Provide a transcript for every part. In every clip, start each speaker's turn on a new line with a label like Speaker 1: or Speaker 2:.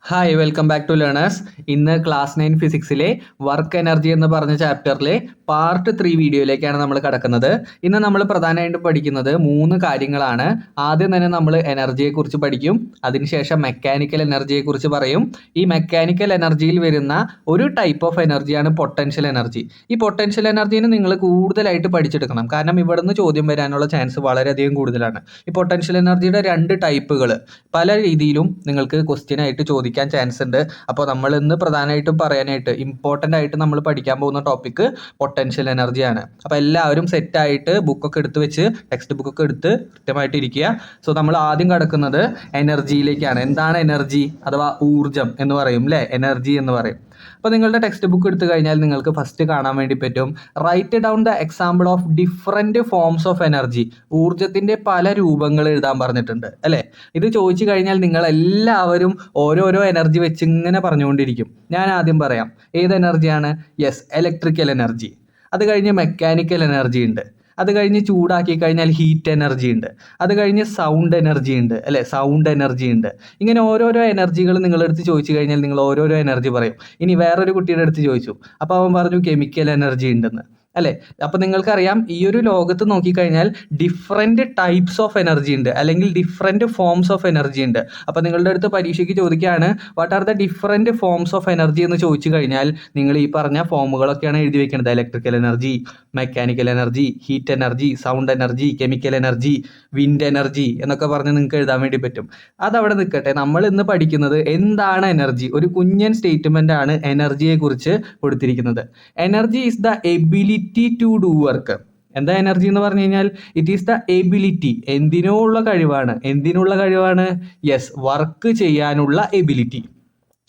Speaker 1: Hi welcome back to learners. ഇന്ന് class 9 ഫിസിക്സിലെ work energy എന്ന് പറഞ്ഞ ചാപ്റ്ററിലെ പാർട്ട് 3 വീഡിയോയിലേക്കാണ് നമ്മൾ കടക്കുന്നത്. ഇന്ന് നമ്മൾ പ്രധാനമായിട്ടും പഠിക്കുന്നത് 3 കാര്യങ്ങളാണ്. ആദ്യം തന്നെ നമ്മൾ എനർജിയെക്കുറിച്ച് പഠിക്കും, അതിനുശേഷം മെക്കാനിക്കൽ എനർജിയെക്കുറിച്ച് പറയും. ഈ മെക്കാനിക്കൽ എനർജിയിൽ വരുന്ന ഒരു ടൈപ്പ് ഓഫ് എനർജിയാണ് പൊട്ടൻഷ്യൽ എനർജി. ഈ പൊട്ടൻഷ്യൽ എനർജീനെ നിങ്ങൾ കൂടുതലായിട്ട് പഠിച്ചെടുക്കണം, കാരണം ഇവിടെ നിന്ന് ചോദ്യം വരാനുള്ള ചാൻസ് വളരെയധികം കൂടുതലാണ്. ഈ പൊട്ടൻഷ്യൽ എനർജിയുടെ 2 ടൈപ്പുകൾ പല രീതിയിലും നിങ്ങൾക്ക് ക്വസ്റ്റ്യൻ ആയിട്ട് ചോദിക്കാൻ ചാൻസ് ഉണ്ട്. അപ്പോൾ നമ്മൾ ഇന്ന് പ്രധാനമായിട്ടും പറയാനായിട്ട് ഇമ്പോർട്ടൻ്റ് ആയിട്ട് നമ്മൾ പഠിക്കാൻ പോകുന്ന ടോപ്പിക്ക് പൊട്ടൻഷ്യൽ എനർജിയാണ്. അപ്പോൾ എല്ലാവരും സെറ്റായിട്ട് ബുക്കൊക്കെ എടുത്ത് വെച്ച് ടെക്സ്റ്റ് ബുക്കൊക്കെ എടുത്ത് കൃത്യമായിട്ട് ഇരിക്കുക. സോ നമ്മൾ ആദ്യം കിടക്കുന്നത് എനർജിയിലേക്കാണ്. എന്താണ് എനർജി അഥവാ ഊർജം എന്ന് പറയും അല്ലേ, എനർജി എന്ന് പറയും. അപ്പോൾ നിങ്ങളുടെ ടെക്സ്റ്റ് ബുക്ക് എടുത്തു കഴിഞ്ഞാൽ നിങ്ങൾക്ക് ഫസ്റ്റ് കാണാൻ വേണ്ടി പറ്റും, right down the example of different forms of energy. ഊർജത്തിൻ്റെ പല രൂപങ്ങൾ എഴുതാൻ പറഞ്ഞിട്ടുണ്ട് അല്ലേ. ഇത് ചോദിച്ചു കഴിഞ്ഞാൽ നിങ്ങൾ എല്ലാവരും ഓരോരോ എനർജി വെച്ച് ഇങ്ങനെ പറഞ്ഞുകൊണ്ടിരിക്കും. ഞാൻ ആദ്യം പറയാം, ഏത് എനർജിയാണ്? Yes, electrical energy. അത് കഴിഞ്ഞ് മെക്കാനിക്കൽ എനർജി ഉണ്ട്. അത് കഴിഞ്ഞ് ചൂടാക്കി കഴിഞ്ഞാൽ ഹീറ്റ് എനർജി ഉണ്ട്. അത് കഴിഞ്ഞ് സൗണ്ട് എനർജി ഉണ്ട് അല്ലേ, സൗണ്ട് എനർജി ഉണ്ട്. ഇങ്ങനെ ഓരോരോ എനർജികൾ നിങ്ങളെടുത്ത് ചോദിച്ചു കഴിഞ്ഞാൽ നിങ്ങൾ ഓരോരോ എനർജി പറയും. ഇനി വേറൊരു കുട്ടിയുടെ അടുത്ത് ചോദിച്ചു, അപ്പോൾ അവൻ പറഞ്ഞു കെമിക്കൽ എനർജി ഉണ്ടെന്ന് അല്ലേ. അപ്പോൾ നിങ്ങൾക്കറിയാം, ഈ ഒരു ലോകത്ത് നോക്കിക്കഴിഞ്ഞാൽ ഡിഫറെൻറ്റ് ടൈപ്സ് ഓഫ് എനർജി ഉണ്ട്, അല്ലെങ്കിൽ ഡിഫറെൻറ്റ് ഫോംസ് ഓഫ് എനർജി ഉണ്ട്. അപ്പോൾ നിങ്ങളുടെ അടുത്ത് പരീക്ഷയ്ക്ക് ചോദിക്കുകയാണ്, what are the different forms of energy എന്ന് ചോദിച്ചു കഴിഞ്ഞാൽ നിങ്ങൾ ഈ പറഞ്ഞ ഫോമുകളൊക്കെയാണ് എഴുതി വെക്കുന്നത്. Electrical energy, mechanical energy, heat energy, sound energy, chemical energy, wind energy എന്നൊക്കെ പറഞ്ഞ് നിങ്ങൾക്ക് എഴുതാൻ വേണ്ടി പറ്റും. അതവിടെ നിൽക്കട്ടെ. നമ്മൾ ഇന്ന് പഠിക്കുന്നത് എന്താണ് എനർജി. ഒരു കുഞ്ഞൻ സ്റ്റേറ്റ്മെൻ്റ് ആണ് എനർജിയെ കുറിച്ച് കൊടുത്തിരിക്കുന്നത്. Energy is the ability to do work. എന്താ എനർജി എന്ന് പറഞ്ഞു കഴിഞ്ഞാൽ ഇറ്റ് ഈസ് ദ എബിലിറ്റി. എന്തിനുള്ള കഴിവാണ്? എന്തിനുള്ള കഴിവാണ്? യെസ്, വർക്ക് ചെയ്യാനുള്ള എബിലിറ്റി.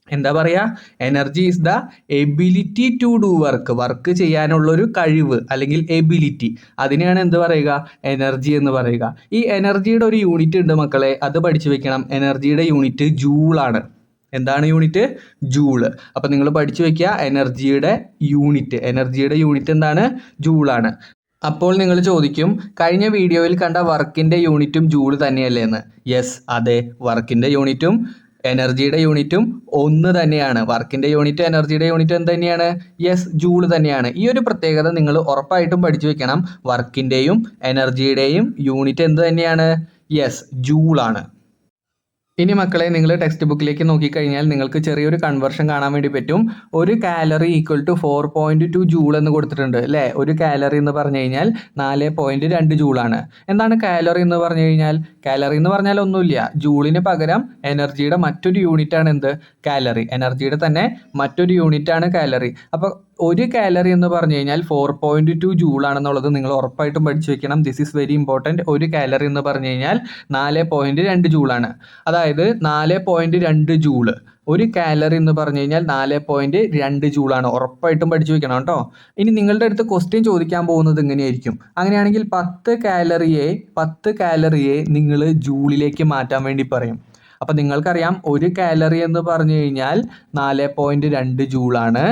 Speaker 1: എന്താ പറയുക? Energy is the ability to do work. Work ചെയ്യാനുള്ളൊരു കഴിവ് അല്ലെങ്കിൽ എബിലിറ്റി, അതിനെയാണ് എന്ത് പറയുക? എനർജി എന്ന് പറയുക. ഈ എനർജിയുടെ ഒരു യൂണിറ്റ് ഉണ്ട് മക്കളെ, അത് പഠിച്ചു വെക്കണം. എനർജിയുടെ യൂണിറ്റ് ജൂളാണ്. എന്താണ് യൂണിറ്റ്? ജൂള്. അപ്പം നിങ്ങൾ പഠിച്ചു വെക്കുക എനർജിയുടെ യൂണിറ്റ് എന്താണ്? ജൂളാണ്. അപ്പോൾ നിങ്ങൾ ചോദിക്കും, കഴിഞ്ഞ വീഡിയോയിൽ കണ്ട വർക്കിൻ്റെ യൂണിറ്റും ജൂള് തന്നെയല്ലേ എന്ന്. യെസ്, അതെ, വർക്കിൻ്റെ യൂണിറ്റും എനർജിയുടെ യൂണിറ്റും ഒന്ന് തന്നെയാണ്. വർക്കിൻ്റെ യൂണിറ്റ് എനർജിയുടെ യൂണിറ്റ് എന്ത് തന്നെയാണ്? യെസ്, ജൂള് തന്നെയാണ്. ഈ ഒരു പ്രത്യേകത നിങ്ങൾ ഉറപ്പായിട്ടും പഠിച്ചു വെക്കണം. വർക്കിൻ്റെയും എനർജിയുടെയും യൂണിറ്റ് എന്ത് തന്നെയാണ്? യെസ്, ജൂളാണ്. ഇനി മക്കളെ, നിങ്ങൾ ടെക്സ്റ്റ് ബുക്കിലേക്ക് നോക്കിക്കഴിഞ്ഞാൽ നിങ്ങൾക്ക് ചെറിയൊരു കൺവേർഷൻ കാണാൻ വേണ്ടി പറ്റും. ഒരു കാലറി ഈക്വൽ ടു 4.2 ജൂൾ എന്ന് കൊടുത്തിട്ടുണ്ട് അല്ലേ. ഒരു കാലറി എന്ന് പറഞ്ഞു കഴിഞ്ഞാൽ 4.2 ജൂളാണ്. എന്താണ് കാലറി എന്ന് പറഞ്ഞു കഴിഞ്ഞാൽ? കാലറി എന്ന് പറഞ്ഞാൽ ഒന്നുമില്ല, ജൂളിന് പകരം എനർജിയുടെ മറ്റൊരു യൂണിറ്റാണ് എന്ത്? കാലറി. എനർജിയുടെ തന്നെ മറ്റൊരു യൂണിറ്റാണ് കാലറി. അപ്പോൾ ഒരു കാലറി എന്ന് പറഞ്ഞു കഴിഞ്ഞാൽ 4.2 ജൂളാണെന്നുള്ളത് നിങ്ങൾ ഉറപ്പായിട്ടും പഠിച്ചു വെക്കണം. This is very important. ഒരു കാലറി എന്ന് പറഞ്ഞു കഴിഞ്ഞാൽ 4.2 ജൂളാണ്. അതായത് 4.2 ജൂള്. ഒരു കാലറി എന്ന് പറഞ്ഞു കഴിഞ്ഞാൽ 4.2 ജൂളാണ്. ഉറപ്പായിട്ടും പഠിച്ചു വെക്കണം കേട്ടോ. ഇനി നിങ്ങളുടെ അടുത്ത് ക്വസ്റ്റ്യൻ ചോദിക്കാൻ പോകുന്നത് എങ്ങനെയായിരിക്കും? അങ്ങനെയാണെങ്കിൽ 10 കാലറിയെ നിങ്ങൾ ജൂളിലേക്ക് മാറ്റാൻ വേണ്ടി പറയും. അപ്പം നിങ്ങൾക്കറിയാം, ഒരു കാലറി എന്ന് പറഞ്ഞു കഴിഞ്ഞാൽ 4.2 ജൂളാണ്.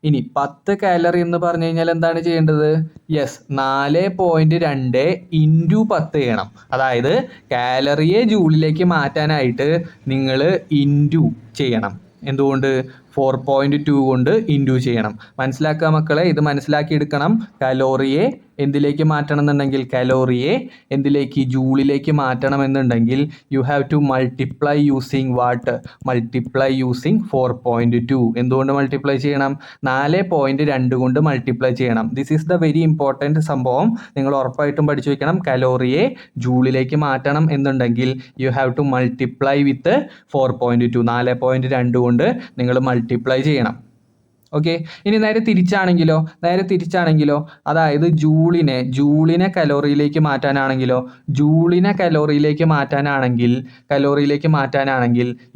Speaker 1: ഇനി 10 കാലറി എന്ന് പറഞ്ഞു കഴിഞ്ഞാൽ എന്താണ് ചെയ്യേണ്ടത്? യെസ്, 4.2 ഇൻറ്റു 10 ചെയ്യണം. അതായത് കാലറിയെ ജൂളിലേക്ക് മാറ്റാനായിട്ട് നിങ്ങൾ ഇൻറ്റു ചെയ്യണം. എന്തുകൊണ്ട്? 4.2 കൊണ്ട് ഇൻറ്റു ചെയ്യണം. മനസ്സിലാക്കുക മക്കളെ, ഇത് മനസ്സിലാക്കിയെടുക്കണം. കലോറിയെ എന്തിലേക്ക് മാറ്റണം എന്നുണ്ടെങ്കിൽ, കലോറിയെ എന്തിലേക്ക്? ജൂളിലേക്ക് മാറ്റണം എന്നുണ്ടെങ്കിൽ you have to multiply using what? Multiply using 4.2. എന്തുകൊണ്ട് മൾട്ടിപ്ലൈ ചെയ്യണം? 4.2 കൊണ്ട് മൾട്ടിപ്ലൈ ചെയ്യണം. This is the very important സംഭവം. നിങ്ങൾ ഉറപ്പായിട്ടും പഠിച്ചു വയ്ക്കണം. കലോറിയെ ജൂളിലേക്ക് മാറ്റണം എന്നുണ്ടെങ്കിൽ you have to multiply with 4.2. 4.2 കൊണ്ട് നിങ്ങൾ മൾട്ടിപ്ലൈ ചെയ്യണം. ഓക്കെ. ഇനി നേരെ തിരിച്ചാണെങ്കിലോ, അതായത് ജൂളിനെ കലോറിയിലേക്ക് മാറ്റാനാണെങ്കിൽ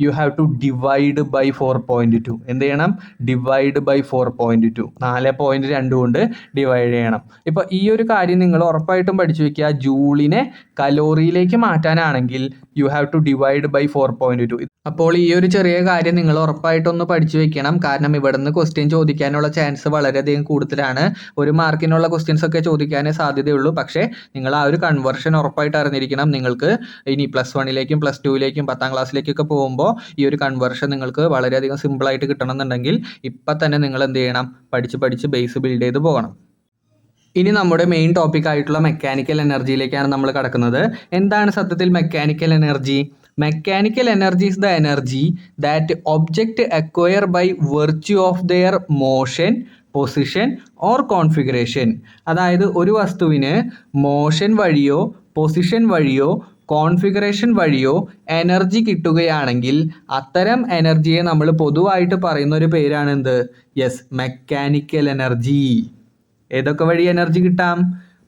Speaker 1: you have to divide by 4.2. എന്ത് ചെയ്യണം? Divide by 4.2. 4.2 കൊണ്ട് ഡിവൈഡ് ചെയ്യണം. ഇപ്പോൾ ഈ ഒരു കാര്യം നിങ്ങൾ ഉറപ്പായിട്ടും പഠിച്ചു വെക്കുക. ജൂളിനെ കലോറിയിലേക്ക് മാറ്റാനാണെങ്കിൽ you have to divide by 4.2. അപ്പോൾ ഈ ഒരു ചെറിയ കാര്യം നിങ്ങൾ ഉറപ്പായിട്ടൊന്ന് പഠിച്ചു വെക്കണം. കാരണം ഇവിടുന്ന് ക്വസ്റ്റ്യൻ ചോദിക്കാനുള്ള ചാൻസ് വളരെയധികം കൂടുതലാണ്. 1 മാർക്കിനുള്ള ക്വസ്റ്റ്യൻസ് ഒക്കെ ചോദിക്കാനേ സാധ്യതയുള്ളൂ. പക്ഷേ നിങ്ങൾ ആ ഒരു കൺവേർഷൻ ഉറപ്പായിട്ട് അറിഞ്ഞിരിക്കണം. നിങ്ങൾക്ക് ഇനി +1ലേക്കും +2ലേക്കും 10ാം ക്ലാസ്സിലേക്കൊക്കെ പോകുമ്പോൾ ഈ ഒരു കൺവേർഷൻ നിങ്ങൾക്ക് വളരെയധികം സിമ്പിളായിട്ട് കിട്ടണമെന്നുണ്ടെങ്കിൽ ഇപ്പം തന്നെ നിങ്ങൾ എന്ത് ചെയ്യണം? പഠിച്ച് ബേസ് ബിൽഡ് ചെയ്ത് പോകണം. ഇനി നമ്മുടെ മെയിൻ ടോപ്പിക് ആയിട്ടുള്ള മെക്കാനിക്കൽ എനർജിയിലേക്കാണ് നമ്മൾ കടക്കുന്നത്. എന്താണ് സത്യത്തിൽ mechanical energy? Mechanical energy is the energy that object acquire by virtue of their motion, position or configuration. അതായത് ഒരു വസ്തുവിന് മോഷൻ വഴിയോ പൊസിഷൻ വഴിയോ കോൺഫിഗറേഷൻ വഴിയോ എനർജി കിട്ടുകയാണെങ്കിൽ അത്തരം എനർജിയെ നമ്മൾ പൊതുവായിട്ട് പറയുന്ന ഒരു പേരാണ് എന്ത്? Yes, mechanical energy. ഏതൊക്കെ വഴി എനർജി കിട്ടാം?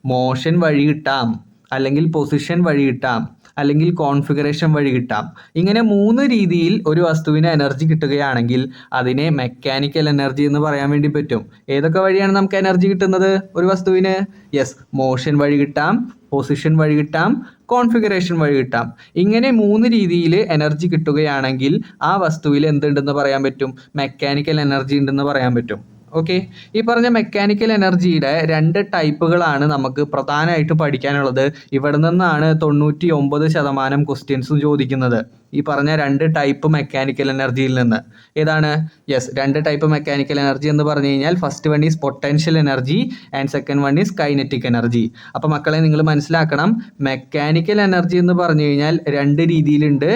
Speaker 1: മോഷൻ വഴി കിട്ടാം, അല്ലെങ്കിൽ പൊസിഷൻ വഴി കിട്ടാം, അല്ലെങ്കിൽ കോൺഫിഗറേഷൻ വഴി കിട്ടാം. ഇങ്ങനെ 3 രീതിയിൽ ഒരു വസ്തുവിന് എനർജി കിട്ടുകയാണെങ്കിൽ അതിനെ മെക്കാനിക്കൽ എനർജി എന്ന് പറയാൻ വേണ്ടി പറ്റും. ഏതൊക്കെ വഴിയാണ് നമുക്ക് എനർജി കിട്ടുന്നത് ഒരു വസ്തുവിന്? യെസ്, മോഷൻ വഴി കിട്ടാം, പൊസിഷൻ വഴി കിട്ടാം, കോൺഫിഗറേഷൻ വഴി കിട്ടാം. ഇങ്ങനെ 3 രീതിയിൽ എനർജി കിട്ടുകയാണെങ്കിൽ ആ വസ്തുവിൽ എന്തുണ്ടെന്ന് പറയാൻ പറ്റും? മെക്കാനിക്കൽ എനർജി ഉണ്ടെന്ന് പറയാൻ പറ്റും. ഓക്കെ, ഈ പറഞ്ഞ മെക്കാനിക്കൽ എനർജിയുടെ 2 ടൈപ്പുകളാണ് നമുക്ക് പ്രധാനമായിട്ട് പഠിക്കാനുള്ളത്. ഇവിടെ നിന്നാണ് 99% ക്വസ്റ്റ്യൻസും ചോദിക്കുന്നത്. ഈ പറഞ്ഞ 2 ടൈപ്പ് മെക്കാനിക്കൽ എനർജിയിൽ നിന്ന്. ഏതാണ്? യെസ്, 2 ടൈപ്പ് മെക്കാനിക്കൽ എനർജി എന്ന് പറഞ്ഞു കഴിഞ്ഞാൽ first one is potential energy and second one is kinetic energy. അപ്പോൾ മക്കളെ നിങ്ങൾ മനസ്സിലാക്കണം, മെക്കാനിക്കൽ എനർജി എന്ന് പറഞ്ഞു കഴിഞ്ഞാൽ 2 രീതിയിലുണ്ട്.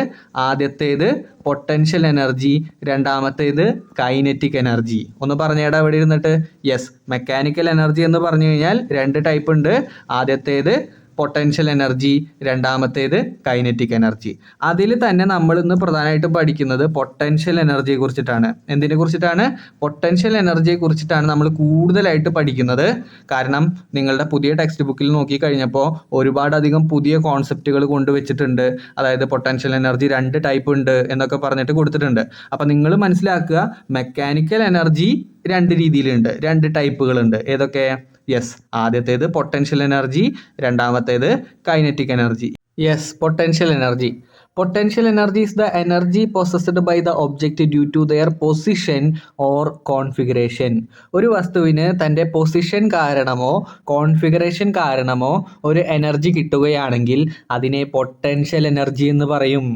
Speaker 1: ആദ്യത്തേത് പൊട്ടൻഷ്യൽ എനർജി, രണ്ടാമത്തേത് കൈനറ്റിക് എനർജി. ഒന്ന് പറഞ്ഞേടാ ഇവിടെ ഇരുന്നിട്ട്. യെസ്, മെക്കാനിക്കൽ എനർജി എന്ന് പറഞ്ഞു കഴിഞ്ഞാൽ 2 ടൈപ്പ് ഉണ്ട്. ആദ്യത്തേത് പൊട്ടൻഷ്യൽ എനർജി, രണ്ടാമത്തേത് കൈനറ്റിക് എനർജി. അതിൽ തന്നെ നമ്മൾ ഇന്ന് പ്രധാനമായിട്ട് പഠിക്കുന്നത് പൊട്ടൻഷ്യൽ എനർജിയെ കുറിച്ചിട്ടാണ്. എന്തിനെ കുറിച്ചിട്ടാണ്? പൊട്ടൻഷ്യൽ എനർജിയെ കുറിച്ചിട്ടാണ് നമ്മൾ കൂടുതലായിട്ട് പഠിക്കുന്നത്. കാരണം നിങ്ങളുടെ പുതിയ ടെക്സ്റ്റ് ബുക്കിൽ നോക്കിക്കഴിഞ്ഞപ്പോൾ ഒരുപാടധികം പുതിയ കോൺസെപ്റ്റുകൾ കൊണ്ടുവച്ചിട്ടുണ്ട്. അതായത് പൊട്ടൻഷ്യൽ എനർജി 2 ടൈപ്പ് ഉണ്ട് എന്നൊക്കെ പറഞ്ഞിട്ട് കൊടുത്തിട്ടുണ്ട്. അപ്പം നിങ്ങൾ മനസ്സിലാക്കുക, മെക്കാനിക്കൽ എനർജി 2 രീതിയിലുണ്ട്, 2 ടൈപ്പുകളുണ്ട്. ഏതൊക്കെ? യെസ്, ആദ്യത്തേത് പൊട്ടൻഷ്യൽ എനർജി, രണ്ടാമത്തേത് kinetic energy. Yes, potential energy. Potential energy is the energy possessed by the object due to their position or configuration. ഒരു വസ്തുവിന് തൻ്റെ പൊസിഷൻ കാരണമോ കോൺഫിഗറേഷൻ കാരണമോ ഒരു എനർജി കിട്ടുകയാണെങ്കിൽ അതിനെ പൊട്ടൻഷ്യൽ എനർജി എന്ന് പറയും.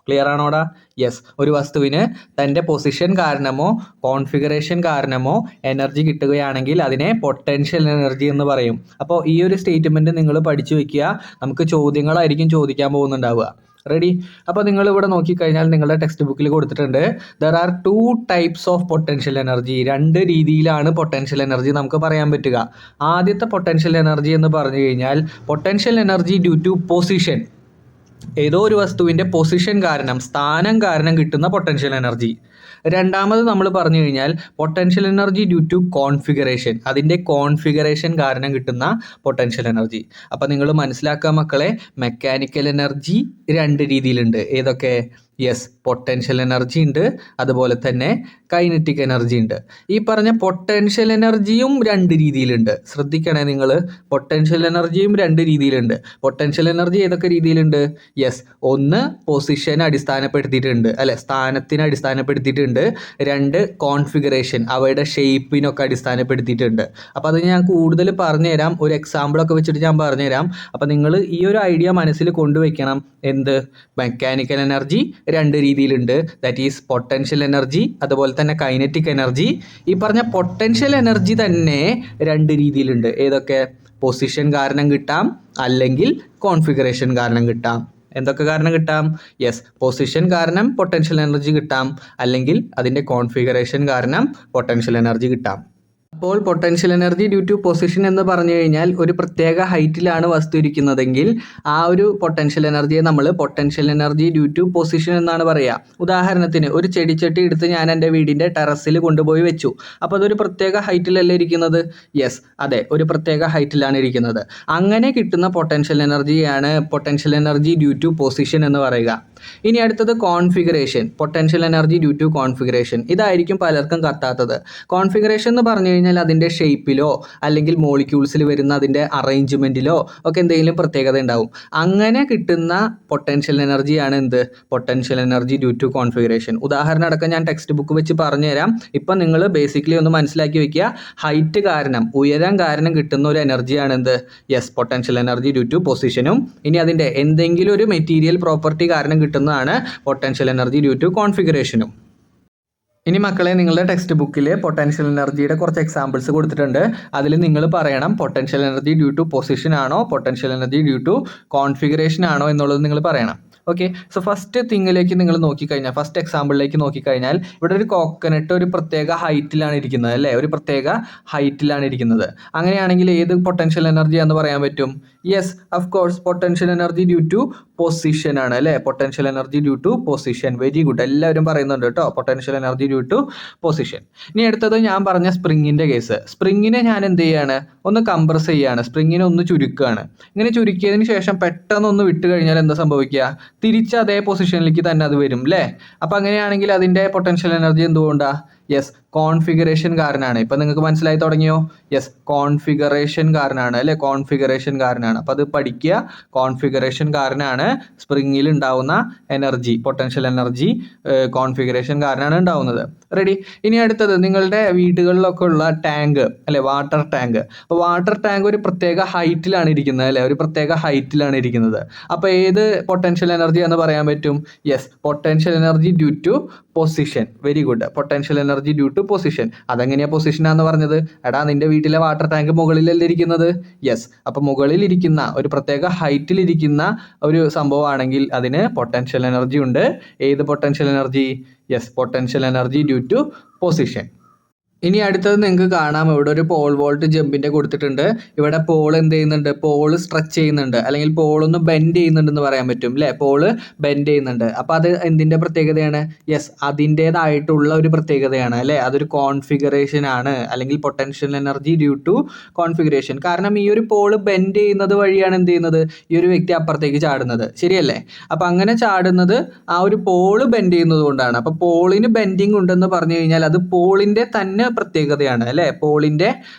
Speaker 1: ക്ലിയർ ആണോടാ? യെസ്, ഒരു വസ്തുവിന് തൻ്റെ പൊസിഷൻ കാരണമോ കോൺഫിഗറേഷൻ കാരണമോ എനർജി കിട്ടുകയാണെങ്കിൽ അതിനെ പൊട്ടൻഷ്യൽ എനർജി എന്ന് പറയും. അപ്പോൾ ഈ ഒരു സ്റ്റേറ്റ്മെൻറ്റ് നിങ്ങൾ പഠിച്ചു വെക്കുക. നമുക്ക് ചോദ്യങ്ങളായിരിക്കും ചോദിക്കാൻ പോകുന്നുണ്ടാവുക. റെഡി? അപ്പോൾ നിങ്ങൾ ഇവിടെ നോക്കിക്കഴിഞ്ഞാൽ നിങ്ങളുടെ ടെക്സ്റ്റ് ബുക്കിൽ കൊടുത്തിട്ടുണ്ട്, there are 2 types of potential energy. 2 രീതിയിലാണ് പൊട്ടൻഷ്യൽ എനർജി നമുക്ക് പറയാൻ പറ്റുക. ആദ്യത്തെ പൊട്ടൻഷ്യൽ എനർജി എന്ന് പറഞ്ഞു കഴിഞ്ഞാൽ potential energy due to position. ഏതോ ഒരു വസ്തുവിൻ്റെ പൊസിഷൻ കാരണം, സ്ഥാനം കാരണം കിട്ടുന്ന പൊട്ടൻഷ്യൽ എനർജി. രണ്ടാമത് നമ്മൾ പറഞ്ഞു കഴിഞ്ഞാൽ potential energy due to configuration. അതിൻ്റെ കോൺഫിഗറേഷൻ കാരണം കിട്ടുന്ന പൊട്ടൻഷ്യൽ എനർജി. അപ്പോൾ നിങ്ങൾ മനസ്സിലാക്കുക മക്കളെ, മെക്കാനിക്കൽ എനർജി 2 രീതിയിലുണ്ട്. ഏതൊക്കെ? യെസ്, പൊട്ടൻഷ്യൽ എനർജി ഉണ്ട്, അതുപോലെ തന്നെ കൈനറ്റിക് എനർജി ഉണ്ട്. ഈ പറഞ്ഞ പൊട്ടൻഷ്യൽ എനർജിയും 2 രീതിയിലുണ്ട്. ശ്രദ്ധിക്കണേ നിങ്ങൾ, പൊട്ടൻഷ്യൽ എനർജിയും 2 രീതിയിലുണ്ട്. പൊട്ടൻഷ്യൽ എനർജി ഏതൊക്കെ രീതിയിലുണ്ട്? യെസ്, ഒന്ന് പൊസിഷനെ അടിസ്ഥാനപ്പെടുത്തിയിട്ടുണ്ട്, അല്ലെ, സ്ഥാനത്തിനെ അടിസ്ഥാനപ്പെടുത്തിയിട്ടുണ്ട്. 2 കോൺഫിഗറേഷൻ, അവയുടെ ഷേപ്പിനൊക്കെ അടിസ്ഥാനപ്പെടുത്തിയിട്ടുണ്ട്. അപ്പോൾ അത് ഞാൻ കൂടുതൽ പറഞ്ഞുതരാം, ഒരു എക്സാമ്പിളൊക്കെ വെച്ചിട്ട് ഞാൻ പറഞ്ഞുതരാം. അപ്പോൾ നിങ്ങൾ ഈ ഒരു ഐഡിയ മനസ്സിൽ കൊണ്ടുവയ്ക്കണം. എന്ത്? മെക്കാനിക്കൽ എനർജി 2 രീതിയിലുണ്ട്. ദാറ്റ് ഈസ് പൊട്ടൻഷ്യൽ എനർജി, അതുപോലെ തന്നെ കൈനറ്റിക് എനർജി. ഈ പറഞ്ഞ പൊട്ടൻഷ്യൽ എനർജി തന്നെ 2 രീതിയിലുണ്ട്. ഏതൊക്കെ? പൊസിഷൻ കാരണം കിട്ടാം, അല്ലെങ്കിൽ കോൺഫിഗറേഷൻ കാരണം കിട്ടാം. എന്തൊക്കെ കാരണം കിട്ടാം? യെസ്, പൊസിഷൻ കാരണം പൊട്ടൻഷ്യൽ എനർജി കിട്ടാം, അല്ലെങ്കിൽ അതിൻ്റെ കോൺഫിഗറേഷൻ കാരണം പൊട്ടൻഷ്യൽ എനർജി കിട്ടാം. അപ്പോൾ potential energy due to position എന്ന് പറഞ്ഞു കഴിഞ്ഞാൽ ഒരു പ്രത്യേക ഹൈറ്റിലാണ് വസ്തു ഇരിക്കുന്നതെങ്കിൽ ആ ഒരു പൊട്ടൻഷ്യൽ എനർജിയെ നമ്മൾ potential energy due to position എന്നാണ് പറയുക. ഉദാഹരണത്തിന് ഒരു ചെടിച്ചട്ടി എടുത്ത് ഞാൻ എൻ്റെ വീടിൻ്റെ ടെറസിൽ കൊണ്ടുപോയി വെച്ചു. അപ്പോൾ അതൊരു പ്രത്യേക ഹൈറ്റിലല്ലേ ഇരിക്കുന്നത്? യെസ്, അതെ, ഒരു പ്രത്യേക ഹൈറ്റിലാണ് ഇരിക്കുന്നത്. അങ്ങനെ കിട്ടുന്ന പൊട്ടൻഷ്യൽ എനർജിയാണ് potential energy due to position എന്ന് പറയുക. ഇനി അടുത്തത് configuration. Potential energy due to configuration. ഇതായിരിക്കും പലർക്കും കത്താത്തത്. കോൺഫിഗറേഷൻ എന്ന് പറഞ്ഞു കഴിഞ്ഞാൽ അതിൻ്റെ ഷേപ്പിലോ അല്ലെങ്കിൽ മോളിക്യൂൾസിൽ വരുന്ന അതിൻ്റെ അറേഞ്ച്മെൻറ്റിലോ ഒക്കെ എന്തെങ്കിലും പ്രത്യേകത ഉണ്ടാവും. അങ്ങനെ കിട്ടുന്ന പൊട്ടൻഷ്യൽ എനർജിയാണ് എന്ത്? Potential energy due to configuration. ഉദാഹരണം അടക്കം ഞാൻ ടെക്സ്റ്റ് ബുക്ക് വെച്ച് പറഞ്ഞുതരാം. ഇപ്പം നിങ്ങൾ ബേസിക്കലി ഒന്ന് മനസ്സിലാക്കി വെക്കുക. ഹൈറ്റ് കാരണം, ഉയരം കാരണം കിട്ടുന്ന ഒരു എനർജിയാണ് എന്ത്? Yes, potential energy due to പൊസിഷനും. ഇനി അതിൻ്റെ എന്തെങ്കിലും ഒരു മെറ്റീരിയൽ പ്രോപ്പർട്ടി കാരണം കിട്ടുന്നതാണ് പൊട്ടൻഷ്യൽ എനർജി ഡ്യൂ ടു കോൺഫിഗറേഷനും. ഇനി മക്കളെ, നിങ്ങളുടെ ടെക്സ്റ്റ് ബുക്കിൽ പൊട്ടൻഷ്യൽ എനർജിയുടെ കുറച്ച് എക്സാമ്പിൾസ് കൊടുത്തിട്ടുണ്ട്. അതിൽ നിങ്ങൾ പറയണം potential energy due to position ആണോ potential energy due to configuration ആണോ എന്നുള്ളത് നിങ്ങൾ പറയണം. ഓക്കെ, സോ ഫസ്റ്റ് തിങ്ങിലേക്ക് നിങ്ങൾ നോക്കിക്കഴിഞ്ഞാൽ, ഫസ്റ്റ് എക്സാമ്പിളിലേക്ക് നോക്കിക്കഴിഞ്ഞാൽ, ഇവിടെ ഒരു കോക്കനട്ട് ഒരു പ്രത്യേക ഹൈറ്റിലാണ് ഇരിക്കുന്നത് അല്ലേ? ഒരു പ്രത്യേക ഹൈറ്റിലാണ് ഇരിക്കുന്നത്. അങ്ങനെയാണെങ്കിൽ ഏത് പൊട്ടൻഷ്യൽ എനർജി എന്ന് പറയാൻ പറ്റും? Yes, of course, potential energy due to position ആണ് അല്ലേ? Potential energy due to position. Very good, എല്ലാവരും പറയുന്നുണ്ട് കേട്ടോ, potential energy due to position. ഇനി അടുത്തത് ഞാൻ പറഞ്ഞ സ്പ്രിങ്ങിൻ്റെ കേസ്. സ്പ്രിങ്ങിനെ ഞാൻ എന്ത് ചെയ്യാണ്? ഒന്ന് കംപ്രസ് ചെയ്യാണ്, സ്പ്രിങ്ങിനെ ഒന്ന് ചുരുക്കുകയാണ്. ഇങ്ങനെ ചുരുക്കിയതിന് ശേഷം പെട്ടെന്ന് ഒന്ന് വിട്ട് കഴിഞ്ഞാൽ എന്താ സംഭവിക്കുക? തിരിച്ച് അതേ പൊസിഷനിലേക്ക് തന്നെ അത് വരും അല്ലേ? അപ്പം അങ്ങനെയാണെങ്കിൽ അതിൻ്റെ പൊട്ടൻഷ്യൽ എനർജി എന്തുകൊണ്ടാണ്? യെസ്, കോൺഫിഗറേഷൻ കാരനാണ്. ഇപ്പം നിങ്ങൾക്ക് മനസ്സിലായി തുടങ്ങിയോ? യെസ്, കോൺഫിഗറേഷൻ കാരനാണ് അല്ലേ? കോൺഫിഗറേഷൻ കാരനാണ്. അപ്പോൾ അത് പഠിക്കുക. കോൺഫിഗറേഷൻ കാരനാണ് സ്പ്രിങ്ങിൽ ഉണ്ടാവുന്ന എനർജി, പൊട്ടൻഷ്യൽ എനർജി കോൺഫിഗറേഷൻ കാരനാണ് ഉണ്ടാവുന്നത്. റെഡി? ഇനി അടുത്തത്, നിങ്ങളുടെ വീടുകളിലൊക്കെ ഉള്ള ടാങ്ക് അല്ലെ, വാട്ടർ ടാങ്ക്. അപ്പോൾ വാട്ടർ ടാങ്ക് ഒരു പ്രത്യേക ഹൈറ്റിലാണ് ഇരിക്കുന്നത് അല്ലേ? ഒരു പ്രത്യേക ഹൈറ്റിലാണ് ഇരിക്കുന്നത്. അപ്പോൾ ഏത് പൊട്ടൻഷ്യൽ എനർജി എന്ന് പറയാൻ പറ്റും? Yes, potential energy due to position. Very good, potential energy due to position. അതെങ്ങനെയാണ് പൊസിഷനാന്ന് പറഞ്ഞത്? എടാ, നിന്റെ വീട്ടിലെ വാട്ടർ ടാങ്ക് മുകളിലല്ലേ ഇരിക്കുന്നത്? യെസ്, അപ്പോൾ മുകളിലിരിക്കുന്ന ഒരു പ്രത്യേക ഹൈറ്റിലിരിക്കുന്ന ഒരു സംഭവമാണെങ്കിൽ അതിന് പൊട്ടൻഷ്യൽ എനർജി ഉണ്ട്. ഏത് potential energy? Yes, potential energy due to position. ഇനി അടുത്തത് നിങ്ങൾക്ക് കാണാം, ഇവിടെ ഒരു പോൾ വോൾട്ട് ജമ്പിൻ്റെ കൊടുത്തിട്ടുണ്ട്. ഇവിടെ പോൾ എന്ത് ചെയ്യുന്നുണ്ട്? പോൾ സ്ട്രെച്ച് ചെയ്യുന്നുണ്ട്, അല്ലെങ്കിൽ പോളൊന്ന് ബെൻഡ് ചെയ്യുന്നുണ്ടെന്ന് പറയാൻ പറ്റും അല്ലേ? പോള് ബെൻഡ് ചെയ്യുന്നുണ്ട്. അപ്പോൾ അത് എന്തിൻ്റെ പ്രത്യേകതയാണ്? യെസ്, അതിൻ്റേതായിട്ടുള്ള ഒരു പ്രത്യേകതയാണ് അല്ലേ? അതൊരു കോൺഫിഗറേഷൻ ആണ്, അല്ലെങ്കിൽ potential energy due to configuration. കാരണം ഈ ഒരു പോള് ബെൻഡ് ചെയ്യുന്നത് വഴിയാണ് എന്ത് ചെയ്യുന്നത്? ഈ ഒരു വ്യക്തി അപ്പുറത്തേക്ക് ചാടുന്നത്, ശരിയല്ലേ? അപ്പോൾ അങ്ങനെ ചാടുന്നത് ആ ഒരു പോള് ബെൻഡ് ചെയ്യുന്നത് കൊണ്ടാണ്. അപ്പോൾ പോളിന് ബെൻഡിങ് ഉണ്ടെന്ന് പറഞ്ഞു കഴിഞ്ഞാൽ അത് പോളിൻ്റെ തന്നെ പ്രത്യേകതയാണ് അല്ലേ? പോളിൻ്റെ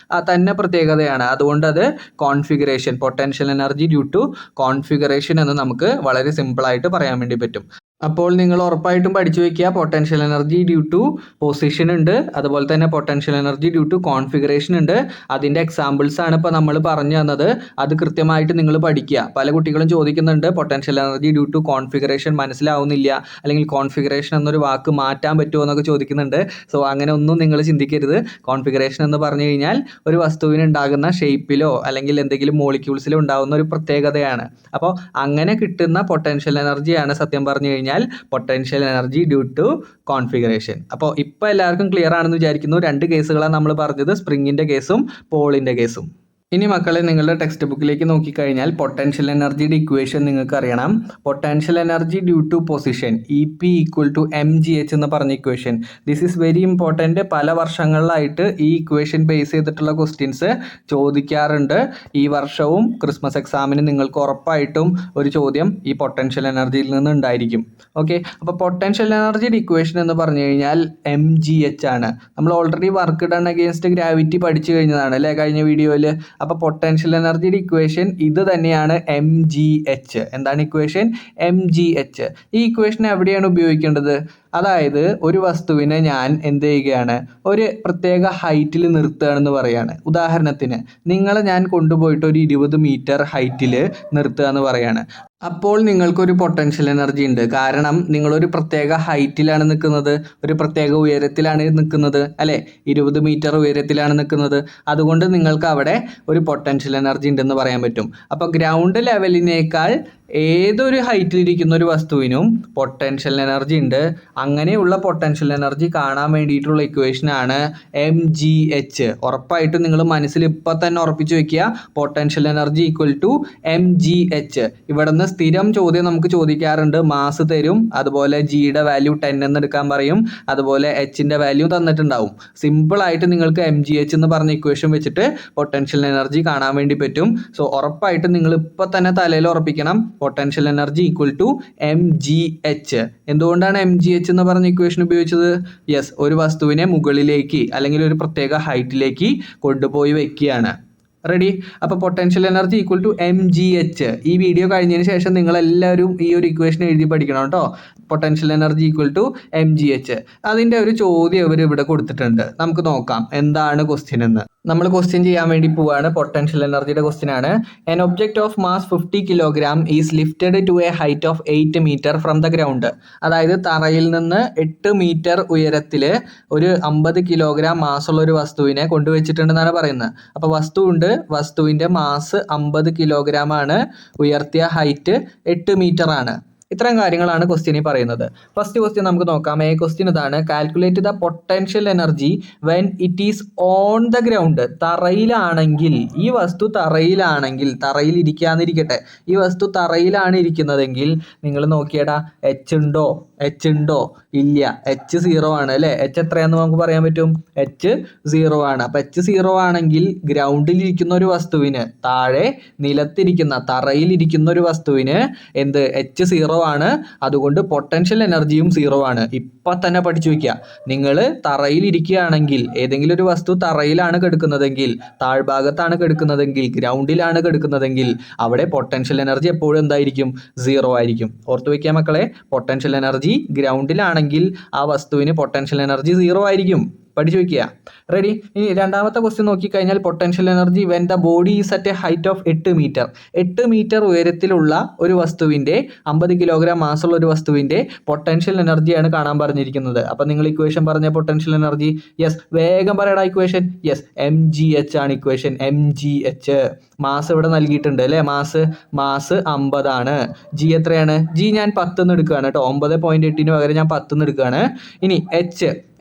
Speaker 1: തന്നെ പ്രത്യേകതയാണ്. അതുകൊണ്ട് അത് configuration, potential energy due to configuration എന്ന് നമുക്ക് വളരെ സിമ്പിളായിട്ട് പറയാൻ വേണ്ടി പറ്റും. അപ്പോൾ നിങ്ങൾ ഉറപ്പായിട്ടും പഠിച്ചു വയ്ക്കുക, potential energy due to position ഉണ്ട്, അതുപോലെ തന്നെ potential energy due to configuration ഉണ്ട്. അതിൻ്റെ എക്സാമ്പിൾസ് ആണ് ഇപ്പോൾ നമ്മൾ പറഞ്ഞു തന്നത്. അത് കൃത്യമായിട്ട് നിങ്ങൾ പഠിക്കുക. പല കുട്ടികളും ചോദിക്കുന്നുണ്ട്, potential energy due to configuration മനസ്സിലാവുന്നില്ല, അല്ലെങ്കിൽ കോൺഫിഗറേഷൻ എന്നൊരു വാക്ക് മാറ്റാൻ പറ്റുമോ എന്നൊക്കെ ചോദിക്കുന്നുണ്ട്. സോ അങ്ങനെ ഒന്നും നിങ്ങൾ ചിന്തിക്കരുത്. കോൺഫിഗറേഷൻ എന്ന് പറഞ്ഞു കഴിഞ്ഞാൽ ഒരു വസ്തുവിന് ഉണ്ടാകുന്ന ഷേപ്പിലോ അല്ലെങ്കിൽ എന്തെങ്കിലും മോളിക്യൂൾസിലോ ഉണ്ടാകുന്ന ഒരു പ്രത്യേകതയാണ്. അപ്പോൾ അങ്ങനെ കിട്ടുന്ന പൊട്ടൻഷ്യൽ എനർജിയാണ് സത്യം പറഞ്ഞു കഴിഞ്ഞാൽ potential energy due to configuration. അപ്പോൾ ഇപ്പോൾ എല്ലാവർക്കും ക്ലിയർ ആണെന്ന് വിചാരിക്കുന്നു. രണ്ട് കേസുകളാണ് നമ്മൾ പറഞ്ഞത്, സ്പ്രിങ്ങിൻ്റെ കേസും പോളിൻ്റെ കേസും. ഇനി മക്കളെ, നിങ്ങളുടെ ടെക്സ്റ്റ് ബുക്കിലേക്ക് നോക്കിക്കഴിഞ്ഞാൽ പൊട്ടൻഷ്യൽ എനർജിയുടെ ഇക്വേഷൻ നിങ്ങൾക്ക് അറിയണം. Potential energy due to position EP = mgh എന്ന് പറഞ്ഞ equation. This is very important. പല വർഷങ്ങളിലായിട്ട് ഈ ഇക്വേഷൻ ബേസ് ചെയ്തിട്ടുള്ള ക്വസ്റ്റ്യൻസ് ചോദിക്കാറുണ്ട്. ഈ വർഷവും ക്രിസ്മസ് എക്സാമിന് നിങ്ങൾക്ക് ഉറപ്പായിട്ടും ഒരു ചോദ്യം ഈ പൊട്ടൻഷ്യൽ എനർജിയിൽ നിന്ന് ഉണ്ടായിരിക്കും. ഓക്കെ, അപ്പോൾ പൊട്ടൻഷ്യൽ എനർജിയുടെ ഇക്വേഷൻ എന്ന് പറഞ്ഞു കഴിഞ്ഞാൽ mgh ആണ്. നമ്മൾ already work done against gravity പഠിച്ചു കഴിഞ്ഞതാണ് അല്ലേ, കഴിഞ്ഞ വീഡിയോയിൽ. അപ്പോൾ പൊട്ടൻഷ്യൽ എനർജിയുടെ ഇക്വേഷൻ ഇത് തന്നെയാണ്, mgh. എന്താണ് ഇക്വേഷൻ? mgh. ഈ ഇക്വേഷൻ എവിടെയാണ് ഉപയോഗിക്കേണ്ടത്? അതായത് ഒരു വസ്തുവിനെ ഞാൻ എന്ത് ചെയ്യുകയാണ്? ഒരു പ്രത്യേക ഹൈറ്റിൽ നിർത്തുകയാണെന്ന് പറയാണ്. ഉദാഹരണത്തിന് നിങ്ങളെ ഞാൻ കൊണ്ടുപോയിട്ട് ഒരു 20 മീറ്റർ ഹൈറ്റിൽ നിർത്തുക എന്ന് പറയാണ്. അപ്പോൾ നിങ്ങൾക്കൊരു പൊട്ടൻഷ്യൽ എനർജി ഉണ്ട്. കാരണം നിങ്ങളൊരു പ്രത്യേക ഹൈറ്റിലാണ് നിൽക്കുന്നത്, ഒരു പ്രത്യേക ഉയരത്തിലാണ് നിൽക്കുന്നത് അല്ലേ? 20 മീറ്റർ ഉയരത്തിലാണ് നിൽക്കുന്നത്. അതുകൊണ്ട് നിങ്ങൾക്ക് അവിടെ ഒരു പൊട്ടൻഷ്യൽ എനർജി ഉണ്ടെന്ന് പറയാൻ പറ്റും. അപ്പോൾ ഗ്രൗണ്ട് ലെവലിനേക്കാൾ ഏതൊരു ഹൈറ്റിലിരിക്കുന്ന ഒരു വസ്തുവിനും പൊട്ടൻഷ്യൽ എനർജി ഉണ്ട്. അങ്ങനെയുള്ള പൊട്ടൻഷ്യൽ എനർജി കാണാൻ വേണ്ടിയിട്ടുള്ള ഇക്വേഷനാണ് mgh. ഉറപ്പായിട്ടും നിങ്ങൾ മനസ്സിൽ ഇപ്പം തന്നെ ഉറപ്പിച്ച് വെക്കുക, പൊട്ടൻഷ്യൽ എനർജി = mgh. ഇവിടെ നിന്ന് സ്ഥിരം ചോദ്യം നമുക്ക് ചോദിക്കാറുണ്ട്. മാസ് തരും, അതുപോലെ ജിയുടെ വാല്യൂ 10 എന്ന് എടുക്കാൻ പറയും, അതുപോലെ എച്ചിൻ്റെ വാല്യൂ തന്നിട്ടുണ്ടാവും. സിമ്പിളായിട്ട് നിങ്ങൾക്ക് mgh എന്ന് പറഞ്ഞ ഇക്വേഷൻ വെച്ചിട്ട് പൊട്ടൻഷ്യൽ എനർജി കാണാൻ വേണ്ടി പറ്റും. സോ ഉറപ്പായിട്ടും നിങ്ങൾ ഇപ്പം തന്നെ തലയിൽ ഉറപ്പിക്കണം, potential energy equal to mgh. എന്തുകൊണ്ടാണ് mgh എന്ന് പറഞ്ഞ ഇക്വേഷൻ ഉപയോഗിച്ചത്? യെസ്, ഒരു വസ്തുവിനെ മുകളിലേക്ക് അല്ലെങ്കിൽ ഒരു പ്രത്യേക ഹൈറ്റിലേക്ക് കൊണ്ടുപോയി വെക്കുകയാണ്. റെഡി? അപ്പോൾ potential energy equal to mgh. ഈ വീഡിയോ കഴിഞ്ഞതിന് ശേഷം നിങ്ങളെല്ലാവരും ഈ ഒരു ഇക്വേഷൻ എഴുതി പഠിക്കണം കേട്ടോ. Potential energy equal to mgh. അതിൻ്റെ ഒരു ചോദ്യം അവർ ഇവിടെ കൊടുത്തിട്ടുണ്ട്. നമുക്ക് നോക്കാം എന്താണ് ക്വസ്റ്റ്യൻ എന്ന്. നമ്മൾ ക്വസ്റ്റ്യൻ ചെയ്യാൻ വേണ്ടി പോവാണ്. പൊട്ടൻഷ്യൽ എനർജിയുടെ ക്വസ്റ്റ്യൻ ആണ്. An object of mass 50 kilogram is lifted to a height of 8 metre from the ground. അതായത് തറയിൽ നിന്ന് 8 മീറ്റർ ഉയരത്തിൽ ഒരു 50 കിലോഗ്രാം മാസുള്ള ഒരു വസ്തുവിനെ കൊണ്ടുവച്ചിട്ടുണ്ടെന്നാണ് പറയുന്നത്. അപ്പോൾ വസ്തുവുണ്ട്, വസ്തുവിൻ്റെ മാസ് 50 കിലോഗ്രാം ആണ്, ഉയർത്തിയ ഹൈറ്റ് 8 മീറ്റർ ആണ്. ഇത്രയും കാര്യങ്ങളാണ് ക്വസ്റ്റ്യനിൽ പറയുന്നത്. ഫസ്റ്റ് ക്വസ്റ്റ്യൻ നമുക്ക് നോക്കാം. ക്വസ്റ്റ്യൻ ഇതാണ്: calculate the potential energy when it is on the ground. തറയിലാണെങ്കിൽ, ഈ വസ്തു തറയിലാണെങ്കിൽ, തറയിൽ ഇരിക്കാന്നിരിക്കട്ടെ, ഈ വസ്തു തറയിലാണ് ഇരിക്കുന്നതെങ്കിൽ നിങ്ങൾ നോക്കിയടാ, എച്ച് ഉണ്ടോ? ഇല്ല, എച്ച് 0 ആണ് അല്ലേ? എച്ച് എത്രയാണെന്ന് നമുക്ക് പറയാൻ പറ്റും? എച്ച് 0 ആണ്. അപ്പം എച്ച് 0 ആണെങ്കിൽ ഗ്രൗണ്ടിലിരിക്കുന്ന ഒരു വസ്തുവിന്, താഴെ നിലത്തിരിക്കുന്ന തറയിലിരിക്കുന്ന ഒരു വസ്തുവിന് എന്ത്? എച്ച് 0 ആണ്. അതുകൊണ്ട് പൊട്ടൻഷ്യൽ എനർജിയും 0 ആണ്. ഇപ്പം തന്നെ പഠിച്ചു വയ്ക്കുക. നിങ്ങൾ തറയിൽ ഇരിക്കുകയാണെങ്കിൽ, ഏതെങ്കിലും ഒരു വസ്തു തറയിലാണ് കിടക്കുന്നതെങ്കിൽ, താഴ്ഭാഗത്താണ് കിടക്കുന്നതെങ്കിൽ, ഗ്രൗണ്ടിലാണ് കിടക്കുന്നതെങ്കിൽ, അവിടെ പൊട്ടൻഷ്യൽ എനർജി എപ്പോഴും എന്തായിരിക്കും? 0 ആയിരിക്കും. ഓർത്തു വയ്ക്കുക മക്കളെ, പൊട്ടൻഷ്യൽ എനർജി ഗ്രൗണ്ടിലാണെങ്കിൽ ആ വസ്തുവിന് പൊട്ടൻഷ്യൽ എനർജി 0 ആയിരിക്കും. പഠിച്ചു വയ്ക്കുക. റെഡി? ഇനി രണ്ടാമത്തെ ക്വസ്റ്റ്യൻ നോക്കിക്കഴിഞ്ഞാൽ potential energy when the body is at a height of 8 metre. 8 metre ഉയരത്തിലുള്ള ഒരു വസ്തുവിൻ്റെ, 50 കിലോഗ്രാം മാസുള്ള ഒരു വസ്തുവിൻ്റെ പൊട്ടൻഷ്യൽ എനർജിയാണ് കാണാൻ പറഞ്ഞിരിക്കുന്നത്. അപ്പം നിങ്ങൾ ഇക്വേഷൻ പറഞ്ഞ പൊട്ടൻഷ്യൽ എനർജി, യെസ്, വേഗം പറയടാ ഇക്വേഷൻ. യെസ്, mgh ആണ് ഇക്വേഷൻ. mgh. മാസ് ഇവിടെ നൽകിയിട്ടുണ്ട് അല്ലേ? മാസ് 50 ആണ്. ജി എത്രയാണ്? ജി ഞാൻ 10 എന്ന് എടുക്കുകയാണ് കേട്ടോ. 9.8 പകരം ഞാൻ 10 എന്ന് എടുക്കുകയാണ്. ഇനി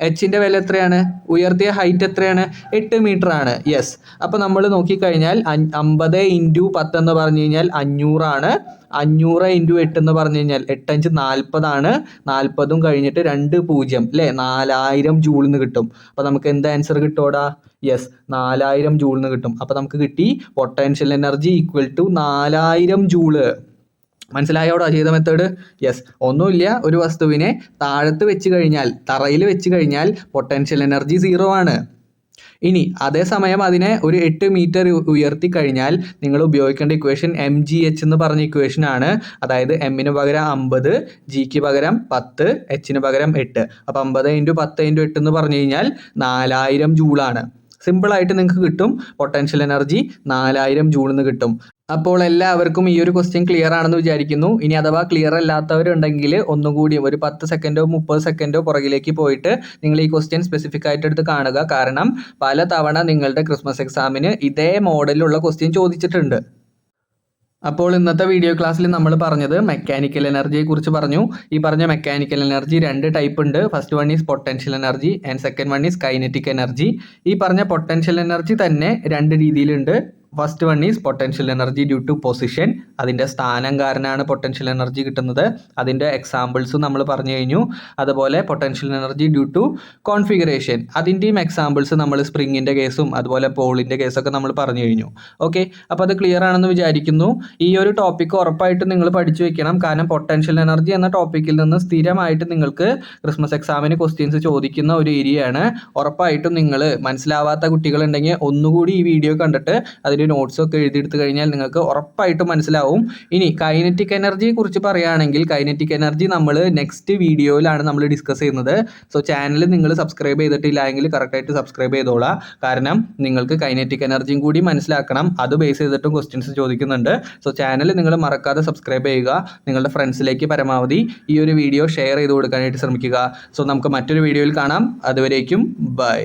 Speaker 1: എച്ചിൻ്റെ വില എത്രയാണ്? ഉയർത്തിയ ഹൈറ്റ് എത്രയാണ്? 8 മീറ്റർ ആണ്. യെസ്. അപ്പോൾ നമ്മൾ നോക്കിക്കഴിഞ്ഞാൽ 50 × 10 എന്ന് പറഞ്ഞു കഴിഞ്ഞാൽ 500 ആണ്. 500 × 8 എന്ന് പറഞ്ഞു കഴിഞ്ഞാൽ 8×5 40 ആണ്. 40 കഴിഞ്ഞിട്ട് 2 0 അല്ലേ? 4000 ജൂളിൽ നിന്ന് കിട്ടും. അപ്പോൾ നമുക്ക് എന്ത് ആൻസർ കിട്ടോടാ? യെസ്, 4000 ജൂളിൽ നിന്ന് കിട്ടും. അപ്പോൾ നമുക്ക് കിട്ടി potential energy equal to 4000 joule. മനസ്സിലായോടാ ചെയ്ത മെത്തേഡ്? യെസ്, ഒന്നുമില്ല, ഒരു വസ്തുവിനെ താഴത്ത് വെച്ച് കഴിഞ്ഞാൽ, തറയിൽ വെച്ച് കഴിഞ്ഞാൽ പൊട്ടൻഷ്യൽ എനർജി 0 ആണ്. ഇനി അതേസമയം അതിനെ ഒരു 8 മീറ്റർ ഉയർത്തി കഴിഞ്ഞാൽ നിങ്ങൾ ഉപയോഗിക്കേണ്ട ഇക്വേഷൻ mgh എന്ന് പറഞ്ഞ ഇക്വേഷൻ ആണ്. അതായത് എമ്മിന് പകരം 50, ജിക്ക് പകരം 10, എച്ചിന് പകരം 8. അപ്പോൾ 50 × 10 × 8 എന്ന് പറഞ്ഞു കഴിഞ്ഞാൽ 4000 ജൂളാണ്. സിമ്പിളായിട്ട് നിങ്ങൾക്ക് കിട്ടും. പൊട്ടൻഷ്യൽ എനർജി 4000 ജൂളിൽ നിന്ന് കിട്ടും. അപ്പോൾ എല്ലാവർക്കും ഈ ഒരു ക്വസ്റ്റ്യൻ ക്ലിയർ ആണെന്ന് വിചാരിക്കുന്നു. ഇനി അഥവാ ക്ലിയർ അല്ലാത്തവരുണ്ടെങ്കിൽ ഒന്നുകൂടി ഒരു 10 സെക്കൻഡോ 30 സെക്കൻഡോ പുറകിലേക്ക് പോയിട്ട് നിങ്ങൾ ഈ ക്വസ്റ്റ്യൻ സ്പെസിഫിക് ആയിട്ട് എടുത്ത് കാണുക. കാരണം പല തവണ നിങ്ങളുടെ ക്രിസ്മസ് എക്സാമിന് ഇതേ മോഡലിലുള്ള ക്വസ്റ്റ്യൻ ചോദിച്ചിട്ടുണ്ട്. അപ്പോൾ ഇന്നത്തെ വീഡിയോ ക്ലാസ്സിൽ നമ്മൾ പറഞ്ഞത് മെക്കാനിക്കൽ എനർജിയെ കുറിച്ച് പറഞ്ഞു. ഈ പറഞ്ഞ മെക്കാനിക്കൽ എനർജി 2 ടൈപ്പ് ഉണ്ട്. First one is potential energy and second one is kinetic energy. ഈ പറഞ്ഞ പൊട്ടൻഷ്യൽ എനർജി തന്നെ 2 രീതിയിലുണ്ട്. First one is potential energy due to position. അതിൻ്റെ സ്ഥാനം കാരണമാണ് പൊട്ടൻഷ്യൽ എനർജി കിട്ടുന്നത്. അതിൻ്റെ എക്സാമ്പിൾസ് നമ്മൾ പറഞ്ഞു കഴിഞ്ഞു. അതുപോലെ potential energy due to configuration, അതിൻ്റെയും എക്സാമ്പിൾസ് നമ്മൾ സ്പ്രിങ്ങിൻ്റെ കേസും അതുപോലെ പോളിൻ്റെ കേസൊക്കെ നമ്മൾ പറഞ്ഞു കഴിഞ്ഞു. ഓക്കെ, അപ്പോൾ അത് ക്ലിയർ ആണെന്ന് വിചാരിക്കുന്നു. ഈ ഒരു ടോപ്പിക്ക് ഉറപ്പായിട്ടും നിങ്ങൾ പഠിച്ചു വെക്കണം. കാരണം പൊട്ടൻഷ്യൽ എനർജി എന്ന ടോപ്പിക്കിൽ നിന്ന് സ്ഥിരമായിട്ട് നിങ്ങൾക്ക് ക്രിസ്മസ് എക്സാമിന് ക്വസ്റ്റ്യൻസ് ചോദിക്കുന്ന ഒരു ഏരിയയാണ്. ഉറപ്പായിട്ടും നിങ്ങൾ മനസ്സിലാവാത്ത കുട്ടികളുണ്ടെങ്കിൽ ഒന്നുകൂടി ഈ വീഡിയോ കണ്ടിട്ട് അതിൽ നോട്ട്സൊക്കെ എഴുതിയെടുത്ത് കഴിഞ്ഞാൽ നിങ്ങൾക്ക് ഉറപ്പായിട്ടും മനസ്സിലാവും. ഇനി കൈനറ്റിക് എനർജിയെ കുറിച്ച് പറയുകയാണെങ്കിൽ കൈനറ്റിക് എനർജി നമ്മൾ നെക്സ്റ്റ് വീഡിയോയിലാണ് നമ്മൾ ഡിസ്കസ് ചെയ്യുന്നത്. സോ ചാനൽ നിങ്ങൾ സബ്സ്ക്രൈബ് ചെയ്തിട്ടില്ല എങ്കിൽ കറക്റ്റായിട്ട് സബ്സ്ക്രൈബ് ചെയ്തോളാം. കാരണം നിങ്ങൾക്ക് കൈനറ്റിക് എനർജിയും കൂടി മനസ്സിലാക്കണം. അത് ബേസ് ചെയ്തിട്ടും ക്വസ്റ്റ്യൻസ് ചോദിക്കുന്നുണ്ട്. സോ ചാനൽ നിങ്ങൾ മറക്കാതെ സബ്സ്ക്രൈബ് ചെയ്യുക. നിങ്ങളുടെ ഫ്രണ്ട്സിലേക്ക് പരമാവധി ഈ ഒരു വീഡിയോ ഷെയർ ചെയ്ത് കൊടുക്കാനായിട്ട് ശ്രമിക്കുക. സോ നമുക്ക് മറ്റൊരു വീഡിയോയിൽ കാണാം. അതുവരേക്കും ബൈ.